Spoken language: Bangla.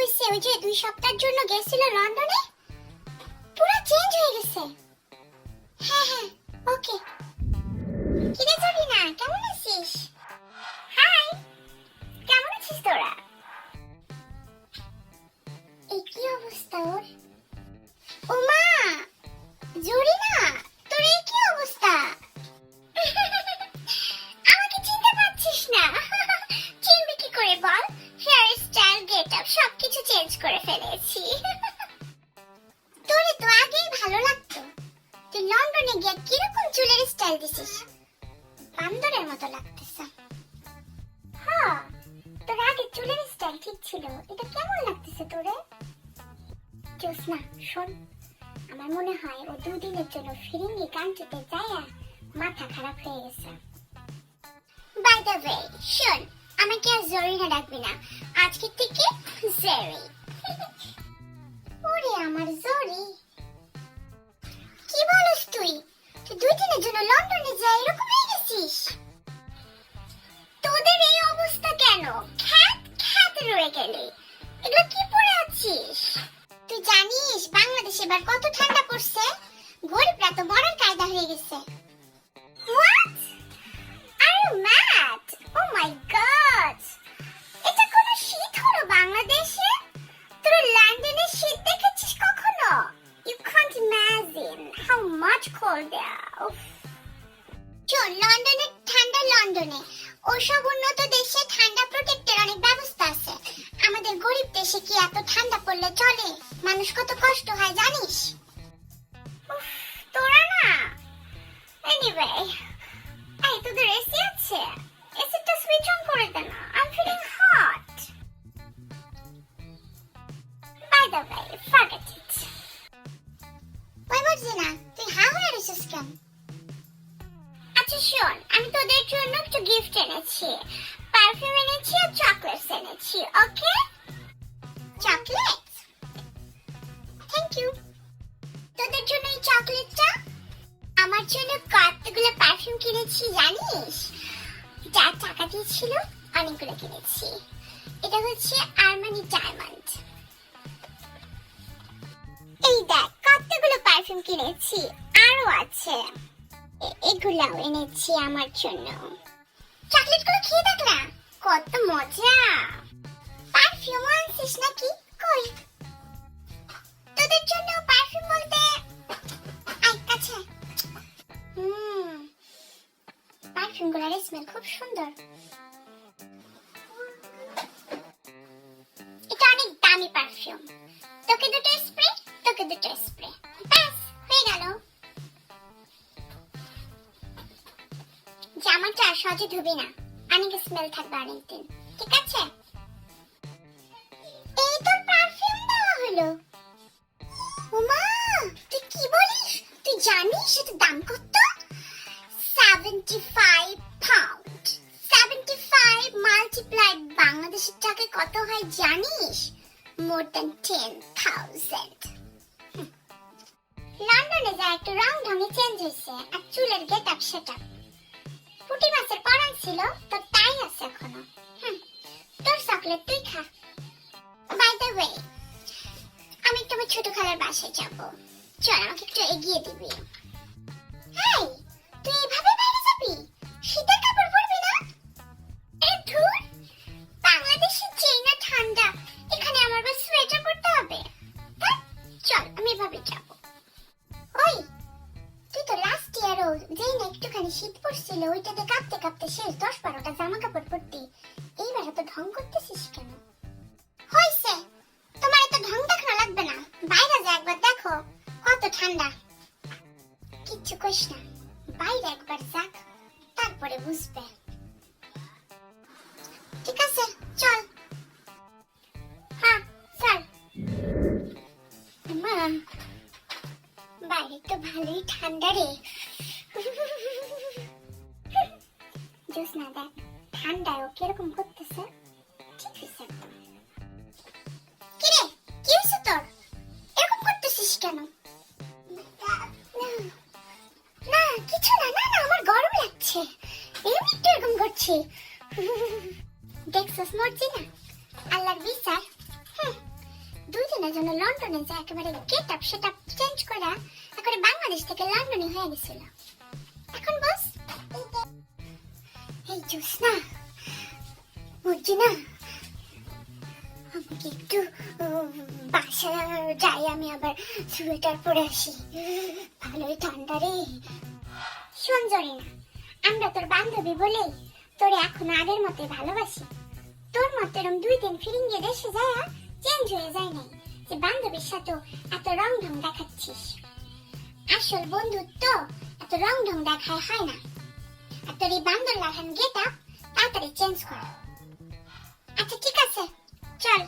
হয়েছে? ওই যে 2 সপ্তাহের জন্য গেছিল লন্ডনে, পুরো চেঞ্জ হয়ে গেছে। হ্যাঁ হ্যাঁ, ওকে। কিরে জরিনা, কেমন আছিস? হাই, কেমন আছিস তোরা? এই কি অবস্থা ওর? ও মা, জরিনা, তোর এই কি অবস্থা? আমাকে চিনতে পারছিস না? চিনবি কি করে বল? হেয়ার স্টাইল, গেট আপ সবকিছু চেঞ্জ করে ফেলেছি। তোরে তো আগেই ভালো লাগতো, তুই লন্ডনে গিয়ে কিরকম চুলের স্টাইল দিছিস, বান্দরের মতো লাগতেছে। হ্যাঁ, তোর আগে চুলের স্টাইল ঠিক ছিল, এটা কেমন লাগতেছে তোরে? জোসনা শোন, আমার মনে হয় ও 2 দিনের জন্য ফিরিঙ্গি কান্ট্রিতে যায়া মাথা খারাপ হয়ে গেছে। বাই দ্য ওয়ে শোন, আমাকে আর জরিনা ডাকবি না, আজকে থেকে জেরি। ওরে আমার জরি, কি বলস তুই? তুই 2 দিনের জন্য লন্ডনে যা এরকম হয়ে গেছিস? তোদের এই অবস্থা কেন? খ্যাত খ্যাত রয়ে গেলে, এগুলো কি পরে আছিস? তুই জানিস বাংলাদেশে এবার কত ঠান্ডা পড়ছে? গরিবরা তো মরার কায়দা হয়ে গেছে। What? Are you mad? Oh my God, এটা কোন শীত হলো বাংলাদেশে? তোরা লন্ডনে শীত দেখেছিস কখনো? You can't imagine how much cold there. চল, লন্ডনের ঠান্ডা লন্ডনে, ওসব উন্নত দেশে ঠান্ডা প্রোটেক্টের অনেক ব্যবস্থা আছে। আমাদের গরিব দেশে কি এত ঠান্ডা পড়লে চলে? মানুষ কত কষ্ট হয় জানিস? তোরা না, এনিওয়ে, এই তোদের এসি আছে? এসিটা সুইচ অন করে দে না, I am feeling hot. By the way, forget it. ওই বলছি না, তুই হা হয়ে রইছিস কেন? আচ্ছা শোন, আমি তোদের জন্য একটু গিফট এনেছি, পারফিউম এনেছি আর চকলেটস এনেছি। ওকে, চকলেটস, থ্যাংক ইউ। তোদের জন্য এই চকলেটটা, আমার জন্য কতগুলো পারফিউম কিনেছি জানিস? যা টাকা দিয়েছিল অনেকগুলো কিনেছি। এটা হচ্ছে আরমানি ডায়মন্ড। এই দেখ কতগুলো পারফিউম কিনেছি, আরো আছে। এগুলাও এনেছি আমার জন্য। চকলেটগুলো খেয়ে দেখ না, কত মজা। পারফিউম আনছিস নাকি? কই, তোদের জন্য পারফিউম বলতে আই কাছে। পারফিউমগুলোর স্মেল খুব সুন্দর। এটা অনেক দামি পারফিউম। তোকে দুটো স্প্রে, তোকে দুটো স্প্রে, ব্যাস হয়ে গেল। জামাটা সহজে ধুবি না, অনেক স্মেল থাকবে অনেকদিন, ঠিক আছে? এই তোর পারফিউম দেওয়া হলো। ওমা, তুই কি বলিস? তুই জানিস এটার দাম কত? 75 পাউন্ড। 75 মাল্টিপ্লাইড বাংলাদেশের টাকায় কত হয় জানিস? More than 10,000। লন্ডনে যা একটু রং ঢঙে চেঞ্জ হয়েছে, আর চুলের গেট আপ সেটা পুঁটি মাছের পরান ছিল, তো তাই আছে এখনো। তোর চকলেট তুই খা। বাই দ্য ওয়ে, আমি একটু আমার ছোট খালার বাসায় যাব, চল আমাকে একটু এগিয়ে দিবি। হেই, তুই এইভাবে বাইরে যাবি? শীতের কাপড় পরবি না? আরে ধুর, বাংলাদেশে যেই না ঠান্ডা, এখানে আমার আবার সোয়েটার পরতে হবে। চল আমি এভাবে যাব। ওই, তুই তো লাস্ট ইয়ারও যেই না একটুখানি শীত পড়ছিল ওইটাতে কাঁপতে কাঁপতে শেষ 10-12টা জামা কাপড় পরতি, এইবার এত ঢং করতেছিস কেন? হইছে, তোমার এত ঢং দেখানো লাগবে না, বাইরে যা একবার দেখো কত ঠান্ডা। কিচ্ছু কইস না, বাইরে একবার যাক, তারপরে বুঝবে। ঠিক আছে চল। হ্যাঁ চল। মা, বাইরে তো ভালোই ঠান্ডা রে। জোসনা দেখ, ঠান্ডায় ও কিরকম করতেছে, ঠিক আছে একদম। কিরে, কি হয়েছে তোর? এরকম করতেছিস কেন? না কিছু না, না না আমার গরম লাগছে, এমনি একটু এরকম করছি। দেখছস মর্জি না, আল্লাহর বিচার। লন্ডনে যায় একেবারে get up set up change করে একেবারে বাংলাদেশ থেকে লন্ডনে হয়ে গেছিল। এখন বস এই জোসনা বুঝছি না, আমাকে একটু বাসা যাই, আমি আবার সোয়েটার পরে আসি, ভালোই ঠান্ডা রে। শোন জরিনা, আমরা তোর বান্ধবী বলেই তোরে এখন আগের মতোই ভালোবাসি। তোর মতো এরম 2 দিন ফিরিঙ্গে দেশে যায় চেঞ্জ হয়ে যায় নাই যে বান্ধবীর সাথে এত রং ঢং দেখাচ্ছিস। আসল বন্ধুত্ব এত রং ঢং দেখায় হয় না। আর তোর এই বান্দর লাগান গেট আপ তাড়াতাড়ি চেঞ্জ কর। আচ্ছা ঠিক আছে, চল।